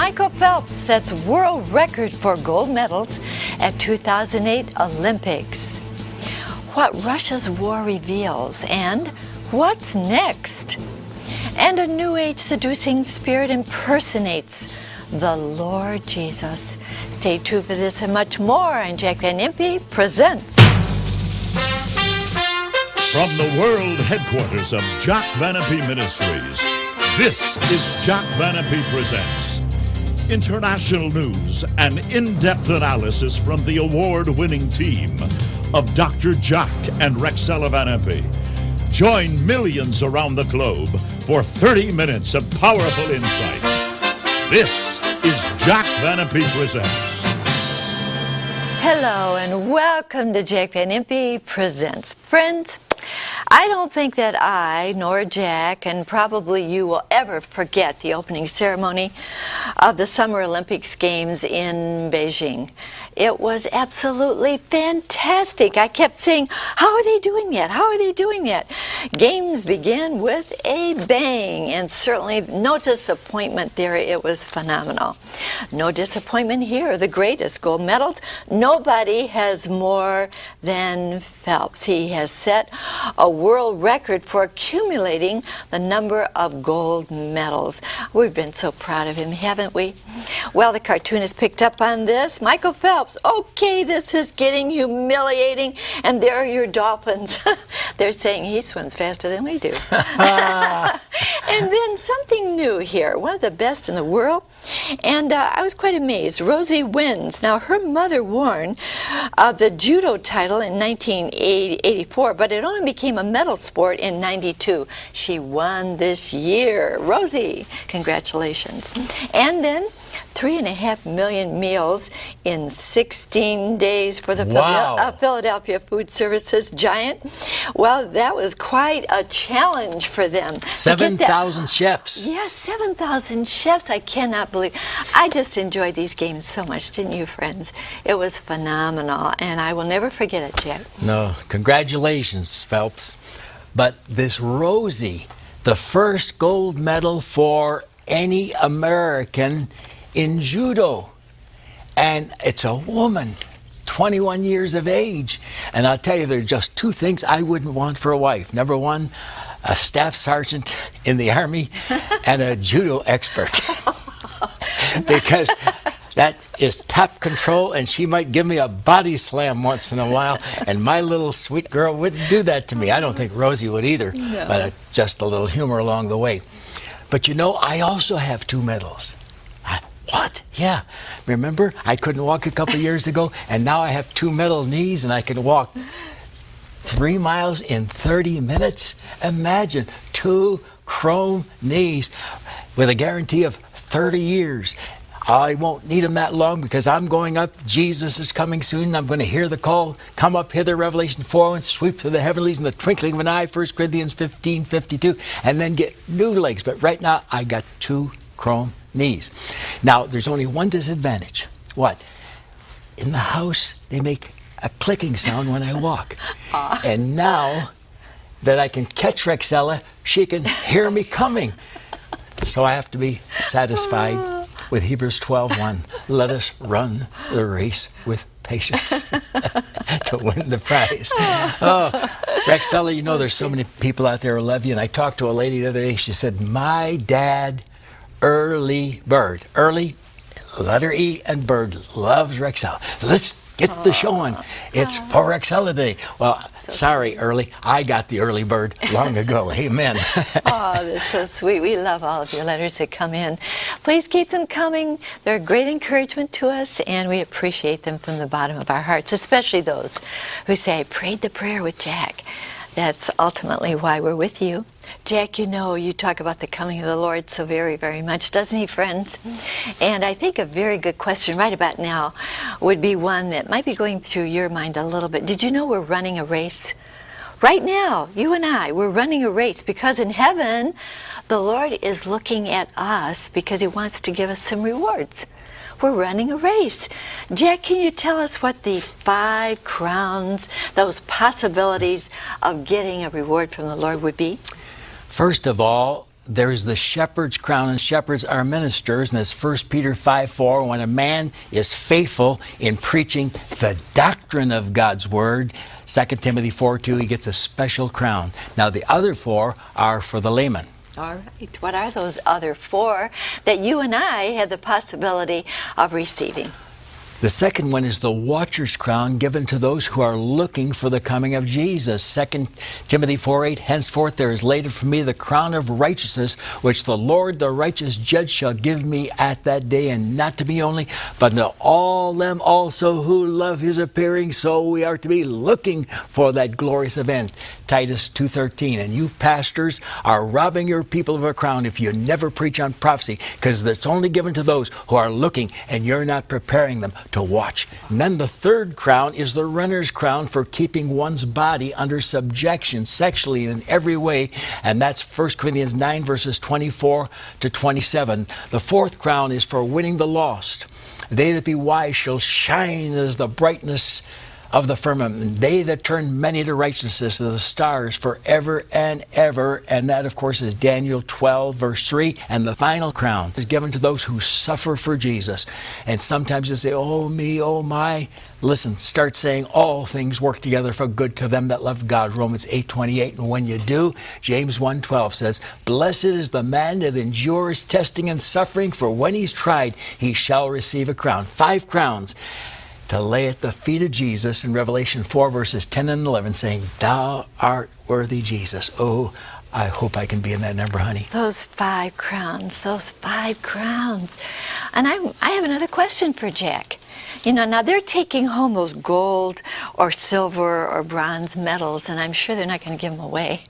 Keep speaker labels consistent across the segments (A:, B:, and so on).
A: Michael Phelps sets world record for gold medals at 2008 Olympics. What Russia's war reveals, and what's next? And a New Age seducing spirit impersonates the Lord Jesus. Stay tuned for this and much more, and Jack Van Impe presents.
B: From the world headquarters of Jack Van Impe Ministries, this is Jack Van Impe Presents. International news and in-depth analysis from the award-winning team of Dr. Jack and Rexella Van Impe. Join millions around the globe for 30 minutes of powerful insights. This is Jack Van Impe Presents.
A: Hello and welcome to Jack Van Impe Presents. Friends, I don't think that I, nor Jack, and probably you will ever forget the opening ceremony of the Summer Olympics Games in Beijing. It was absolutely fantastic. I kept saying, how are they doing that? How are they doing that? Games began with a bang, and certainly no disappointment there. It was phenomenal. No disappointment here. The greatest gold medals. Nobody has more than Phelps. He has set a world record for accumulating the number of gold medals. We've been so proud of him, haven't we? Well, the cartoonist picked up on this. Michael Phelps, okay, this is getting humiliating. And there are your dolphins. They're saying he swims faster than we do. And then something new here, one of the best in the world. And I was quite amazed. Rosie wins. Now, her mother won the judo title in 1984, but it only became a medal sport in 92. She won this year. Rosie, congratulations. And then 3.5 million meals in 16 days for the Philadelphia Food Services giant. Well, that was quite a challenge for them.
C: 7,000 chefs.
A: Yes, 7,000 chefs. I cannot believe. I just enjoyed these games so much, didn't you, friends? It was phenomenal, and I will never forget it, Jack.
C: No, congratulations, Phelps. But this Rosie, the first gold medal for any American in judo, and it's a woman, 21 years of age. And I'll tell you, there are just two things I wouldn't want for a wife. Number one, a staff sergeant in the Army and a judo expert. Because that is top control, and she might give me a body slam once in a while, and my little sweet girl wouldn't do that to me. I don't think Rosie would either, no. But just a little humor along the way. But you know, I also have 2 medals. What? Yeah. Remember, I couldn't walk a couple years ago, and now I have 2 metal knees, and I can walk 3 miles in 30 minutes. Imagine 2 chrome knees with a guarantee of 30 years. I won't need them that long because I'm going up. Jesus is coming soon. I'm going to hear the call. Come up hither, Revelation 4, and sweep through the heavenlies in the twinkling of an eye, 1 Corinthians 15:52, and then get new legs. But right now, I got 2 chrome knees. Now, there's only one disadvantage. What? In the house, they make a clicking sound when I walk. And now that I can catch Rexella, she can hear me coming. So I have to be satisfied with Hebrews 12:1. Let us run the race with patience to win the prize. Oh, Rexella, you know there's so many people out there who love you. And I talked to a lady the other day. She said, my dad, early bird. Early, letter E, and bird loves Rexella. Let's get the show on. It's for Rexella Day. Well, sorry, Early. I got the early bird long ago. Amen.
A: Oh, that's so sweet. We love all of your letters that come in. Please keep them coming. They're a great encouragement to us, and we appreciate them from the bottom of our hearts, especially those who say, I prayed the prayer with Jack. That's ultimately why we're with you. Jack, you know, you talk about the coming of the Lord so very, very much, doesn't he, friends? And I think a very good question right about now would be one that might be going through your mind a little bit. Did you know we're running a race? Right now, you and I, we're running a race because in heaven, the Lord is looking at us because he wants to give us some rewards. We're running a race. Jack, can you tell us what the 5 crowns, those possibilities of getting a reward from the Lord would be?
C: First of all, there's the shepherd's crown, and shepherds are ministers, and it's 1 Peter 5:4. When a man is faithful in preaching the doctrine of God's word, 2 Timothy 4:2, he gets a special crown. Now the other 4 are for the layman.
A: All right. What are those other 4 that you and I have the possibility of receiving?
C: The second one is the watcher's crown given to those who are looking for the coming of Jesus. 2 Timothy 4:8, henceforth there is laid for me the crown of righteousness, which the Lord, the righteous judge, shall give me at that day, and not to me only, but to all them also who love his appearing. So we are to be looking for that glorious event. Titus 2:13. And you pastors are robbing your people of a crown if you never preach on prophecy, because it's only given to those who are looking, and you're not preparing them to watch. And then the third crown is the runner's crown for keeping one's body under subjection sexually in every way, and that's 1 Corinthians 9 verses 24 to 27. The fourth crown is for winning the lost. They that be wise shall shine as the brightness of the firmament. They that turn many to righteousness as the stars forever and ever. And that, of course, is Daniel 12, verse 3. And the final crown is given to those who suffer for Jesus. And sometimes you say, oh me, oh my. Listen, start saying all things work together for good to them that love God. Romans 8:28. And when you do, James 1:12 says, blessed is the man that endures testing and suffering, for when he's tried, he shall receive a crown. 5 crowns to lay at the feet of Jesus in Revelation 4 verses 10 and 11, saying, thou art worthy, Jesus. Oh, I hope I can be in that number, honey.
A: Those 5 crowns, those 5 crowns. And I have another question for Jack. You know, now they're taking home those gold or silver or bronze medals, and I'm sure they're not going to give them away.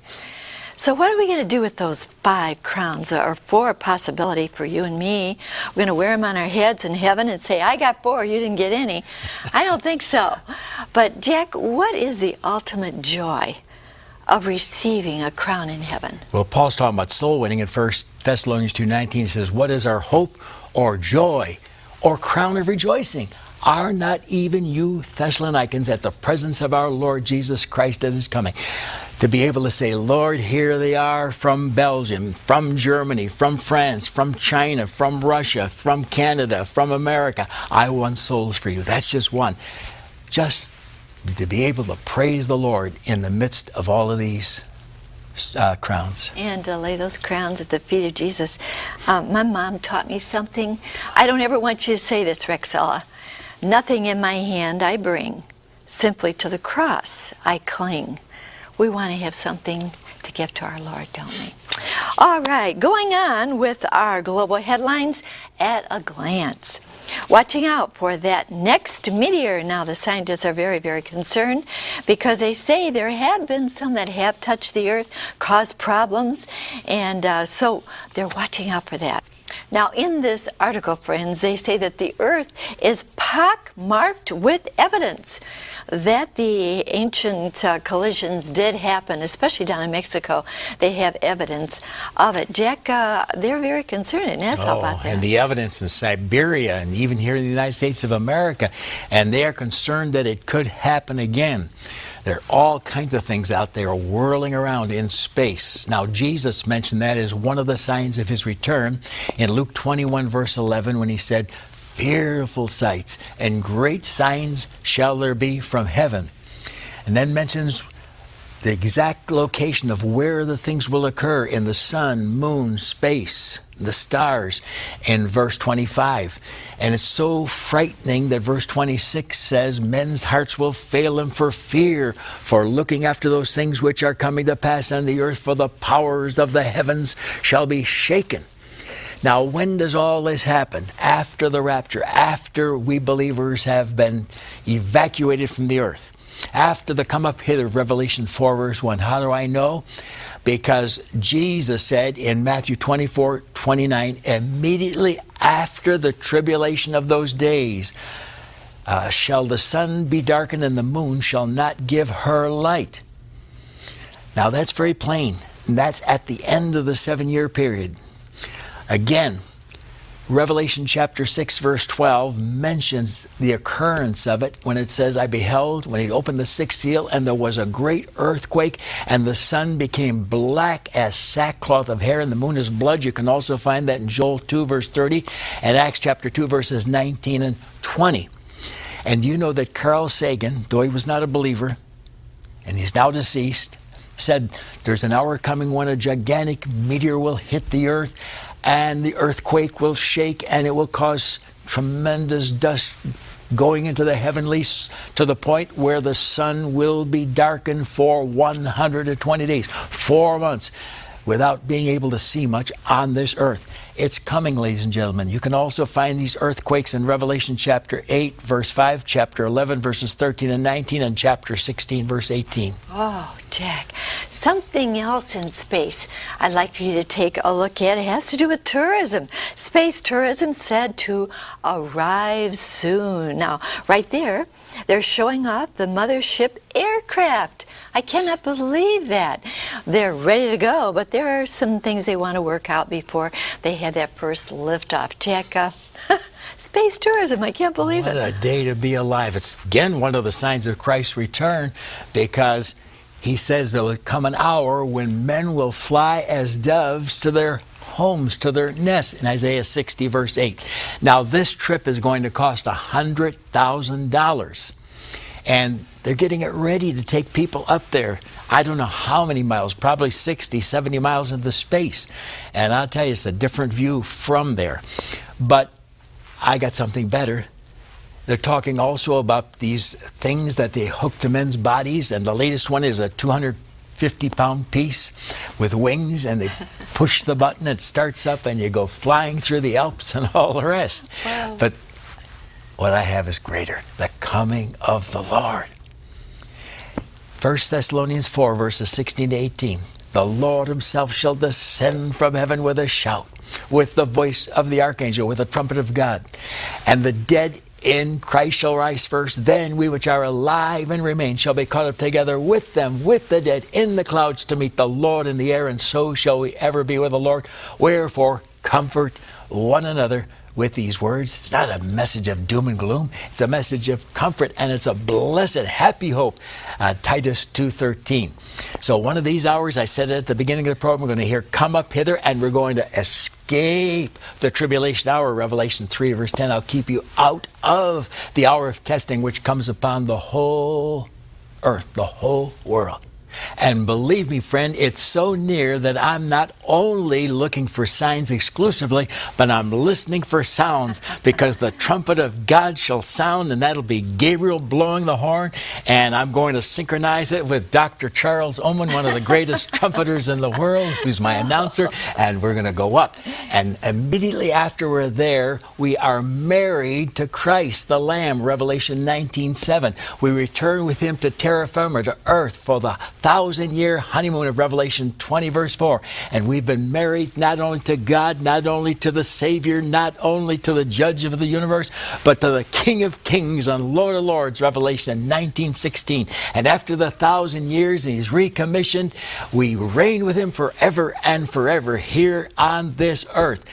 A: So what are we going to do with those 5 crowns, or 4 possibility for you and me? We're going to wear them on our heads in heaven and say, I got 4, you didn't get any. I don't think so. But Jack, what is the ultimate joy of receiving a crown in heaven?
C: Well, Paul's talking about soul winning in 1 Thessalonians 2:19. He says, what is our hope or joy or crown of rejoicing? Are not even you Thessalonians at the presence of our Lord Jesus Christ that is coming? To be able to say, Lord, here they are from Belgium, from Germany, from France, from China, from Russia, from Canada, from America. I won souls for you. That's just one. Just to be able to praise the Lord in the midst of all of these crowns.
A: And to lay those crowns at the feet of Jesus. My mom taught me something. I don't ever want you to say this, Rexella. Nothing in my hand I bring, simply to the cross I cling. We want to have something to give to our Lord, don't we? All right, going on with our global headlines at a glance. Watching out for that next meteor. Now, the scientists are very, very concerned because they say there have been some that have touched the earth, caused problems, and so they're watching out for that. Now, in this article, friends, they say that the earth is pockmarked with evidence that the ancient collisions did happen, especially down in Mexico. They have evidence of it. Jack, they're very concerned in NASA about that.
C: And the evidence in Siberia and even here in the United States of America, and they are concerned that it could happen again. There are all kinds of things out there whirling around in space. Now, Jesus mentioned that as one of the signs of his return in Luke 21, verse 11, when he said, fearful sights and great signs shall there be from heaven. And then mentions the exact location of where the things will occur in the sun, moon, space, the stars, in verse 25. And it's so frightening that verse 26 says, men's hearts will fail them for fear, for looking after those things which are coming to pass on the earth, for the powers of the heavens shall be shaken. Now, when does all this happen? After the rapture, after we believers have been evacuated from the earth. After the come up hither of Revelation 4, verse 1. How do I know? Because Jesus said in Matthew 24:29, immediately after the tribulation of those days, shall the sun be darkened and the moon shall not give her light. Now that's very plain. And that's at the end of the 7-year period. Again, Revelation chapter 6, verse 12 mentions the occurrence of it when it says, I beheld when he opened the sixth seal, and there was a great earthquake, and the sun became black as sackcloth of hair, and the moon as blood. You can also find that in Joel 2, verse 30, and Acts chapter 2, verses 19 and 20. And you know that Carl Sagan, though he was not a believer, and he's now deceased, said there's an hour coming when a gigantic meteor will hit the earth, and the earthquake will shake, and it will cause tremendous dust going into the heavenlies to the point where the sun will be darkened for 120 days, 4 months, without being able to see much on this earth. It's coming, ladies and gentlemen. You can also find these earthquakes in Revelation chapter 8, verse 5, chapter 11, verses 13 and 19, and chapter 16, verse 18.
A: Oh, Jack, something else in space I'd like for you to take a look at. It has to do with tourism. Space tourism said to arrive soon. Now, right there, they're showing off the mothership aircraft. I cannot believe that. They're ready to go, but there are some things they want to work out before they have that first liftoff. Jack, space tourism, I can't believe it.
C: What a day to be alive. It's again one of the signs of Christ's return, because he says there will come an hour when men will fly as doves to their homes, to their nests, in Isaiah 60, verse 8. Now, this trip is going to cost $100,000. And they're getting it ready to take people up there. I don't know how many miles, probably 60, 70 miles into space. And I'll tell you, it's a different view from there. But I got something better. They're talking also about these things that they hook to men's bodies. And the latest one is a 250-pound piece with wings. And they push the button, it starts up, and you go flying through the Alps and all the rest.
A: Wow.
C: But what I have is greater, the coming of the Lord. 1 Thessalonians 4, verses 16 to 18. The Lord himself shall descend from heaven with a shout, with the voice of the archangel, with the trumpet of God. And the dead in Christ shall rise first. Then we which are alive and remain shall be caught up together with them, with the dead, in the clouds to meet the Lord in the air. And so shall we ever be with the Lord. Wherefore, comfort one another with these words. It's not a message of doom and gloom. It's a message of comfort, and it's a blessed, happy hope. Titus 2:13. So one of these hours, I said it at the beginning of the program, we're going to hear, come up hither, and we're going to escape the tribulation hour. Revelation 3, verse 10. I'll keep you out of the hour of testing, which comes upon the whole earth, the whole world. And believe me, friend, it's so near that I'm not only looking for signs exclusively, but I'm listening for sounds, because the trumpet of God shall sound, and that'll be Gabriel blowing the horn. And I'm going to synchronize it with Dr. Charles Oman, one of the greatest trumpeters in the world, who's my announcer, and we're going to go up. And immediately after we're there, we are married to Christ, the Lamb, Revelation 19:7. We return with him to terra firma, to earth, for the 1,000-year honeymoon of Revelation 20, verse 4. And we've been married not only to God, not only to the Savior, not only to the Judge of the universe, but to the King of Kings and Lord of Lords, Revelation 19:16. And after the 1,000 years, he's recommissioned. We reign with him forever and forever here on this earth.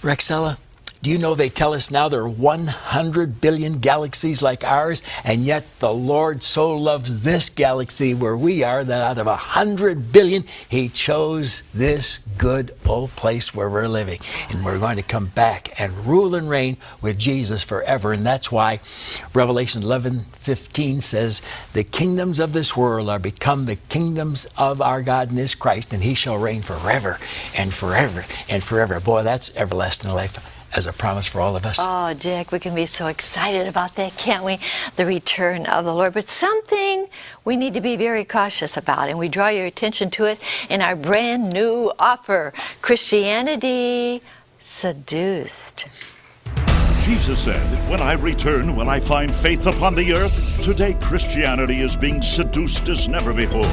C: Rexella, do you know they tell us now there are 100 billion galaxies like ours, and yet the Lord so loves this galaxy where we are that out of 100 billion, he chose this good old place where we're living. And we're going to come back and rule and reign with Jesus forever. And that's why Revelation 11:15 says, the kingdoms of this world are become the kingdoms of our God and his Christ, and he shall reign forever and forever and forever. Boy, that's everlasting life as a promise for all of us.
A: Oh, Jack, we can be so excited about that, can't we? The return of the Lord. But something we need to be very cautious about, and we draw your attention to it in our brand new offer, Christianity Seduced.
B: Jesus said, "When I return, will I find faith upon the earth?" Today, Christianity is being seduced as never before.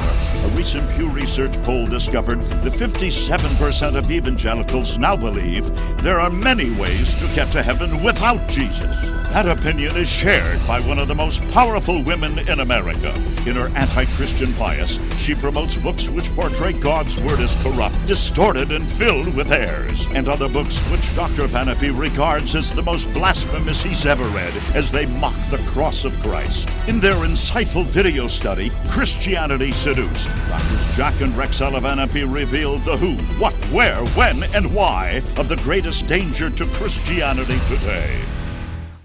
B: A recent Pew Research poll discovered that 57% of evangelicals now believe there are many ways to get to heaven without Jesus. That opinion is shared by one of the most powerful women in America. In her anti-Christian bias, she promotes books which portray God's word as corrupt, distorted, and filled with errors, and other books which Dr. Venemaa regards as the most blasphemous he's ever read, as they mock the cross of Christ. In their insightful video study, Christianity Seduced, Drs. Jack and Rexella Venemaa revealed the who, what, where, when, and why of the greatest danger to Christianity today.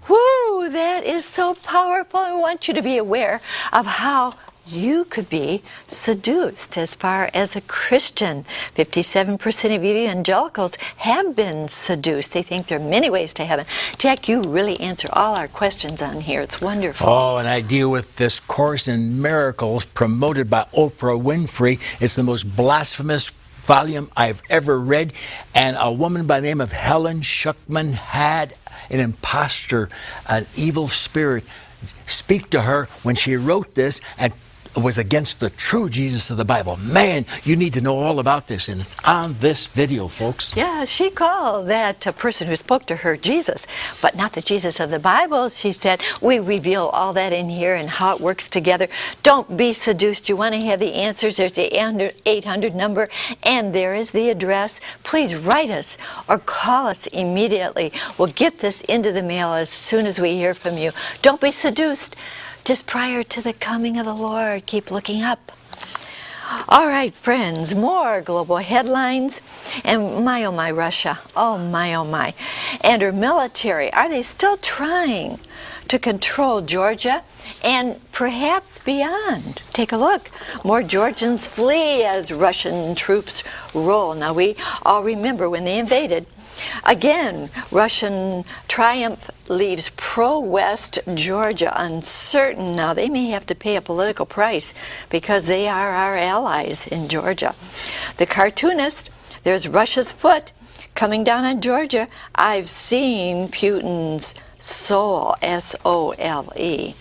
A: Woo, that is so powerful. I want you to be aware of how you could be seduced as far as a Christian. 57% of evangelicals have been seduced. They think there are many ways to heaven. Jack, you really answer all our questions on here. It's wonderful.
C: Oh, and I deal with this Course in Miracles promoted by Oprah Winfrey. It's the most blasphemous volume I've ever read. And a woman by the name of Helen Schuckman had an imposter, an evil spirit, speak to her when she wrote this and was against the true Jesus of the Bible. Man, you need to know all about this, and it's on this video, folks.
A: Yeah, she called that person who spoke to her Jesus, but not the Jesus of the Bible. She said, we reveal all that in here and how it works together. Don't be seduced. You want to have the answers. There's the 800 number, and there is the address. Please write us or call us immediately. We'll get this into the mail as soon as we hear from you. Don't be seduced. Just prior to the coming of the Lord, keep looking up. All right, friends, more global headlines. And my, oh my, Russia. Oh my. And her military, are they still trying to control Georgia and perhaps beyond? Take a look. More Georgians flee as Russian troops roll. Now, we all remember when they invaded. Again, Russian triumph leaves pro-West Georgia uncertain. Now, they may have to pay a political price because they are our allies in Georgia. The cartoonist, there's Russia's foot coming down on Georgia. I've seen Putin's soul, S-O-L-E.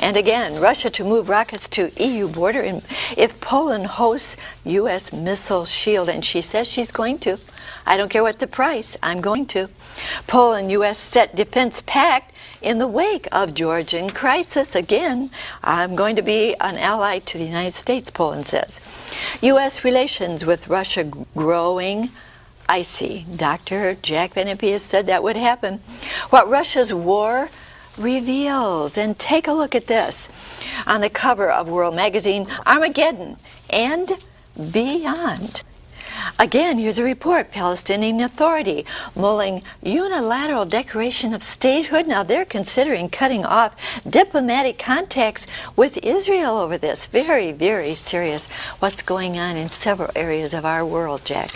A: And again, Russia to move rockets to EU border if Poland hosts U.S. missile shield. And she says she's going to. I don't care what the price, I'm going to. Poland, U.S. set defense pact in the wake of Georgian crisis. Again, I'm going to be an ally to the United States, Poland says. U.S. relations with Russia growing icy. Dr. Jack Venemaa has said that would happen. What Russia's war reveals. And take a look at this. On the cover of World Magazine, Armageddon and beyond. Again, here's a report. Palestinian Authority mulling unilateral declaration of statehood. Now, they're considering cutting off diplomatic contacts with Israel over this. Very, very serious what's going on in several areas of our world, Jack.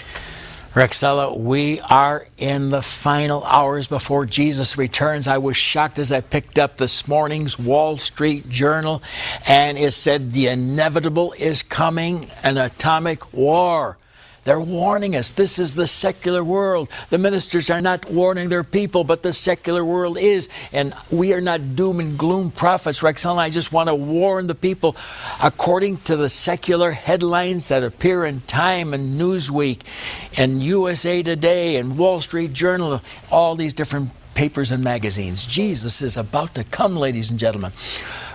C: Rexella, we are in the final hours before Jesus returns. I was shocked as I picked up this morning's Wall Street Journal, and it said the inevitable is coming, an atomic war. They're warning us. This is the secular world. The ministers are not warning their people, but the secular world is. And we are not doom and gloom prophets. Rexella, I just want to warn the people. According to the secular headlines that appear in Time and Newsweek and USA Today and Wall Street Journal, all these different papers and magazines, Jesus is about to come, ladies and gentlemen.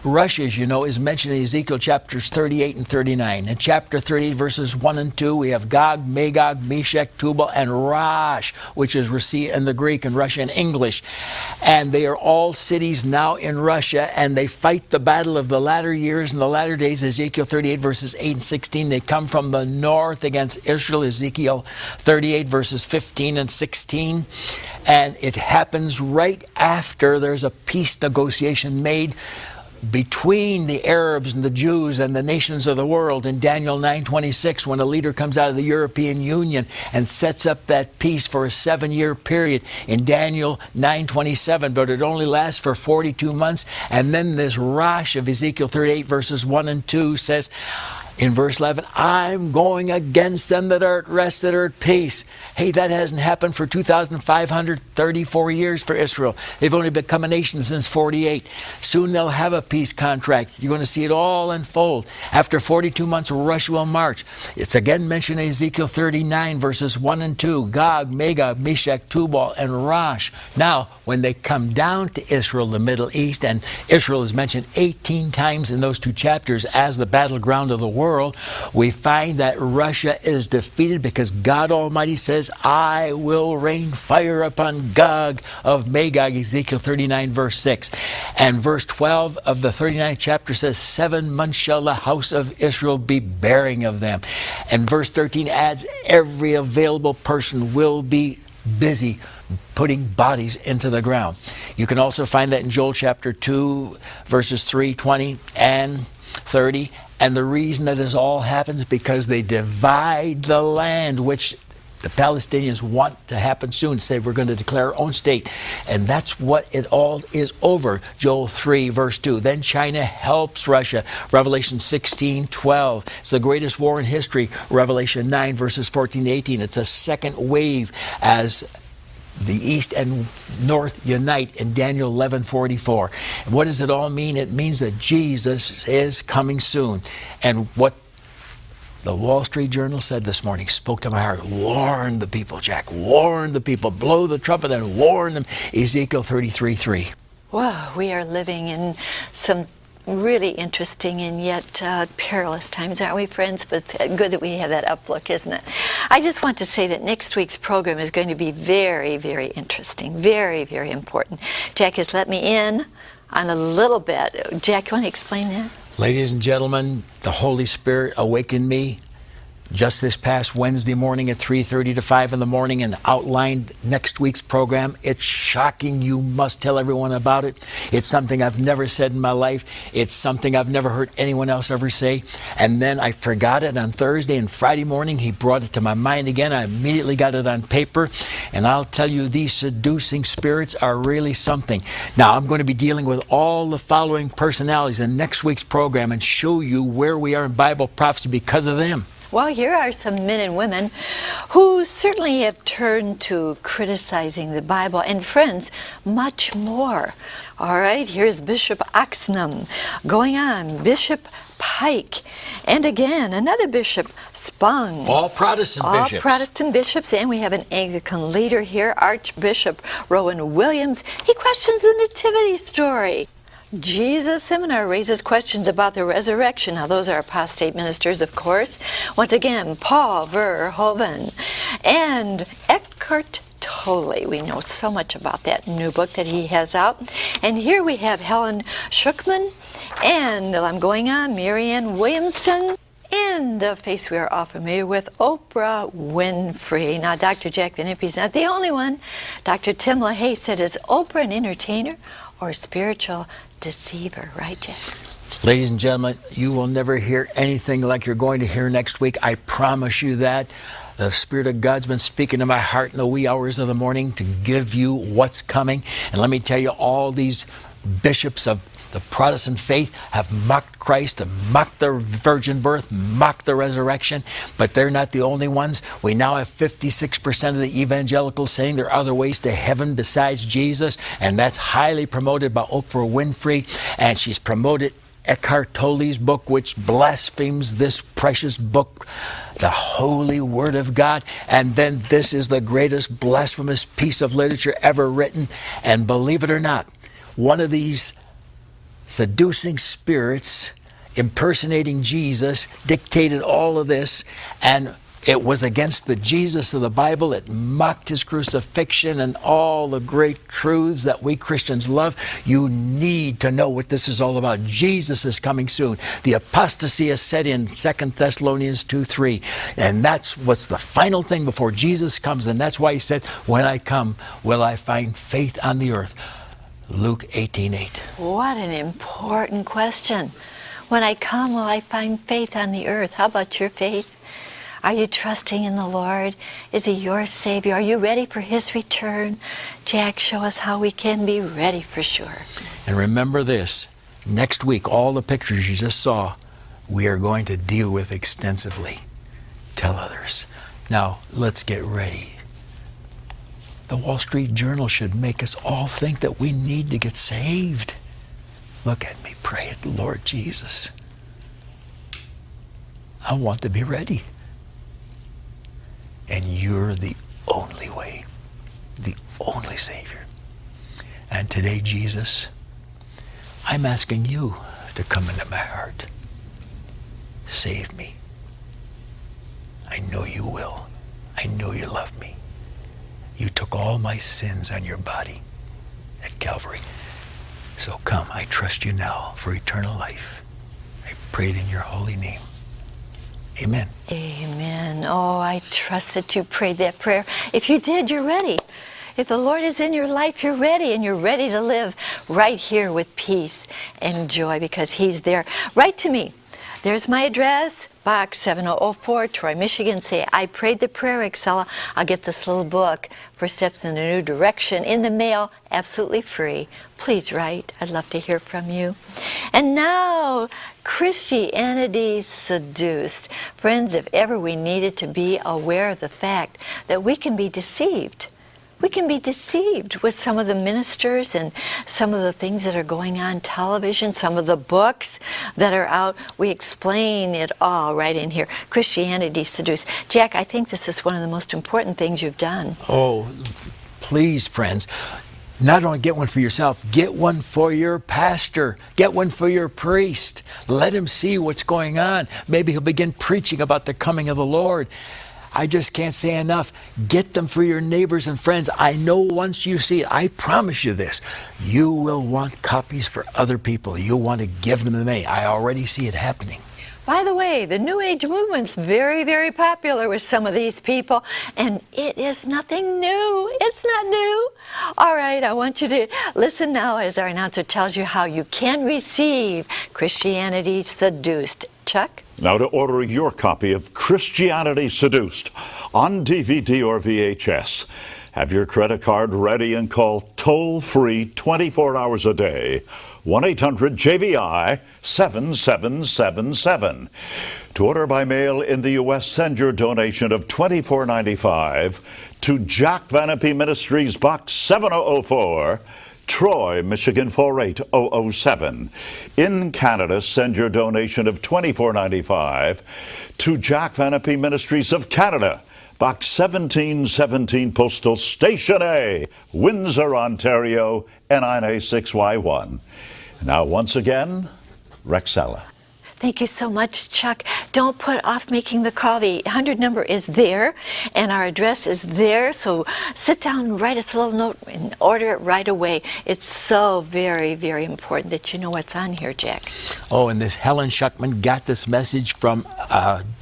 C: Russia, as you know, is mentioned in Ezekiel chapters 38 and 39. In chapter 38, verses 1 and 2, we have Gog, Magog, Meshech, Tubal, and Rosh, which is in the Greek and Russian and English. And they are all cities now in Russia, and they fight the battle of the latter years and the latter days. Ezekiel 38, verses 8 and 16. They come from the north against Israel, Ezekiel 38, verses 15 and 16. And it happens right after there's a peace negotiation made between the Arabs and the Jews and the nations of the world in Daniel 9:26, when a leader comes out of the European Union and sets up that peace for a 7-year period in Daniel 9:27, but it only lasts for 42 months. And then this Rosh of Ezekiel 38 verses 1 and 2 says, In verse 11, I'm going against them that are at rest, that are at peace. Hey, that hasn't happened for 2,534 years for Israel. They've only become a nation since 48. Soon they'll have a peace contract. You're going to see it all unfold. After 42 months, Russia will march. It's again mentioned in Ezekiel 39, verses 1 and 2. Gog, Magog, Meshach, Tubal, and Rosh. Now, when they come down to Israel, the Middle East, and Israel is mentioned 18 times in those two chapters as the battleground of the world, we find that Russia is defeated because God Almighty says, I will rain fire upon Gog of Magog, Ezekiel 39, verse 6. And verse 12 of the 39th chapter says, 7 months shall the house of Israel be bearing of them. And verse 13 adds, every available person will be busy putting bodies into the ground. You can also find that in Joel chapter 2, verses 3, 20, and 30. And the reason that this all happens is because they divide the land, which the Palestinians want to happen soon. Say, we're going to declare our own state. And that's what it all is over. Joel 3, verse 2. Then China helps Russia. Revelation 16, 12. It's the greatest war in history. Revelation 9, verses 14 to 18. It's a second wave as the East and North unite in Daniel 11:44. And what does it all mean? It means that Jesus is coming soon. And what the Wall Street Journal said this morning spoke to my heart. Warn the people, Jack. Warn the people. Blow the trumpet and warn them. Ezekiel 33:3.
A: Wow, we are living in some really interesting and yet perilous times, aren't we, friends? But good that we have that uplook, isn't it? I just want to say that next week's program is going to be very, very interesting, very, very important. Jack has let me in on a little bit. Jack, you want to explain that?
C: Ladies and gentlemen, the Holy Spirit awakened me just this past Wednesday morning at 3:30 to 5 in the morning and outlined next week's program. It's shocking. You must tell everyone about it. It's something I've never said in my life. It's something I've never heard anyone else ever say. And then I forgot it on Thursday, and Friday morning he brought it to my mind again. I immediately got it on paper. And I'll tell you, these seducing spirits are really something. Now, I'm going to be dealing with all the following personalities in next week's program and show you where we are in Bible prophecy because of them.
A: Well, here are some men and women who certainly have turned to criticizing the Bible, and friends, much more. All right, here's Bishop Oxnam. Going on, Bishop Pike. And again, another Bishop Spung.
C: All Protestant bishops.
A: All Protestant bishops, and we have an Anglican leader here, Archbishop Rowan Williams. He questions the Nativity story. Jesus Seminar raises questions about the resurrection. Now, those are apostate ministers, of course. Once again, Paul Verhoeven and Eckhart Tolle. We know so much about that new book that he has out. And here we have Helen Schuckman, and I'm going on, Marianne Williamson, and the face we are all familiar with, Oprah Winfrey. Now, Dr. Jack Van Impe's not the only one. Dr. Tim LaHaye said, is Oprah an entertainer or spiritual deceiver? Right, Jack?
C: Ladies and gentlemen, you will never hear anything like you're going to hear next week. I promise you that. The Spirit of God's been speaking to my heart in the wee hours of the morning to give you what's coming. And let me tell you, all these bishops of the Protestant faith have mocked Christ, have mocked the virgin birth, mocked the resurrection, but they're not the only ones. We now have 56% of the evangelicals saying there are other ways to heaven besides Jesus, and that's highly promoted by Oprah Winfrey, and she's promoted Eckhart Tolle's book, which blasphemes this precious book, the Holy Word of God. And then this is the greatest blasphemous piece of literature ever written. And believe it or not, one of these seducing spirits impersonating Jesus dictated all of this, and it was against the Jesus of the Bible. It mocked his crucifixion and all the great truths that we Christians love. You need to know what this is all about. Jesus is coming soon. The apostasy is set in, 2 Thessalonians 2:3. And that's what's the final thing before Jesus comes. And that's why he said, when I come, will I find faith on the earth? Luke 18:8.
A: What an important question. When I come, will I find faith on the earth? How about your faith? Are you trusting in the Lord? Is he your Savior? Are you ready for his return? Jack, show us how we can be ready for sure.
C: And remember this, next week, all the pictures you just saw, we are going to deal with extensively. Tell others. Now, let's get ready. The Wall Street Journal should make us all think that we need to get saved. Look at me, pray it, Lord Jesus. I want to be ready. And you're the only way, the only Savior. And today, Jesus, I'm asking you to come into my heart. Save me. I know you will. I know you love me. You took all my sins on your body at Calvary. So come, I trust you now for eternal life. I pray it in your holy name. Amen.
A: Amen. Oh, I trust that you prayed that prayer. If you did, you're ready. If the Lord is in your life, you're ready, and you're ready to live right here with peace and joy because He's there. Write to me. There's my address, Box 7004, Troy, Michigan. Say, I prayed the prayer, Excella. I'll get this little book, for Steps in a New Direction, in the mail, absolutely free. Please write. I'd love to hear from you. And now, Christianity seduced. Friends, if ever we needed to be aware of the fact that we can be deceived. We can be deceived with some of the ministers and some of the things that are going on television, some of the books that are out. We explain it all right in here. Christianity seduced. Jack, I think this is one of the most important things you've done.
C: Oh, please, friends. Not only get one for yourself, get one for your pastor. Get one for your priest. Let him see what's going on. Maybe he'll begin preaching about the coming of the Lord. I just can't say enough. Get them for your neighbors and friends. I know once you see it, I promise you this, you will want copies for other people. You'll want to give them to me. I already see it happening.
A: By the way, the New Age movement's very, very popular with some of these people, and it is nothing new. It's not new. All right, I want you to listen now as our announcer tells you how you can receive Christianity Seduced. Chuck?
B: Now to order your copy of Christianity Seduced on DVD or VHS, have your credit card ready and call toll-free 24 hours a day, 1-800-JVI-7777. To order by mail in the U.S., send your donation of $24.95 to Jack Venemaa Ministries, Box 7004, Troy, Michigan 48007. In Canada, send your donation of $24.95 to Jack Venemaa Ministries of Canada, Box 1717, Postal Station A, Windsor, Ontario, N9A6Y1. Now, once again, Rexella.
A: Thank you so much, Chuck. Don't put off making the call. The 800 number is there, and our address is there. So sit down, write us a little note, and order it right away. It's so very, very important that you know what's on here, Jack.
C: Oh, and this Helen Schuckman got this message from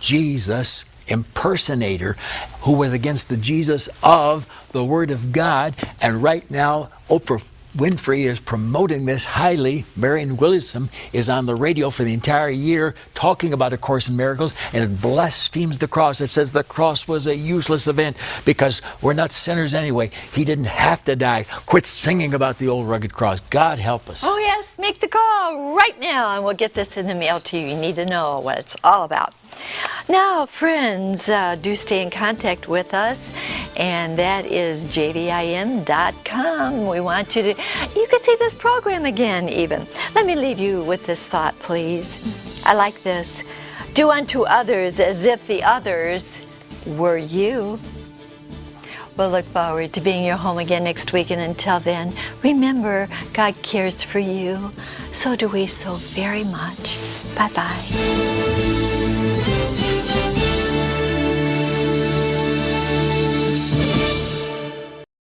C: Jesus impersonator who was against the Jesus of the Word of God. And right now, Oprah Winfrey is promoting this highly. Marianne Williamson is on the radio for the entire year talking about A Course in Miracles, and it blasphemes the cross. It says the cross was a useless event because we're not sinners anyway. He didn't have to die. Quit singing about the old rugged cross. God help us.
A: Oh, yes. Make the call right now, and we'll get this in the mail to you. You need to know what it's all about. Now, friends, do stay in contact with us, and that is jvim.com. We want you to, you could see this program again even. Let me leave you with this thought, please. I like this. Do unto others as if the others were you. We'll look forward to being your home again next week, and until then, remember, God cares for you. So do we so very much. Bye-bye.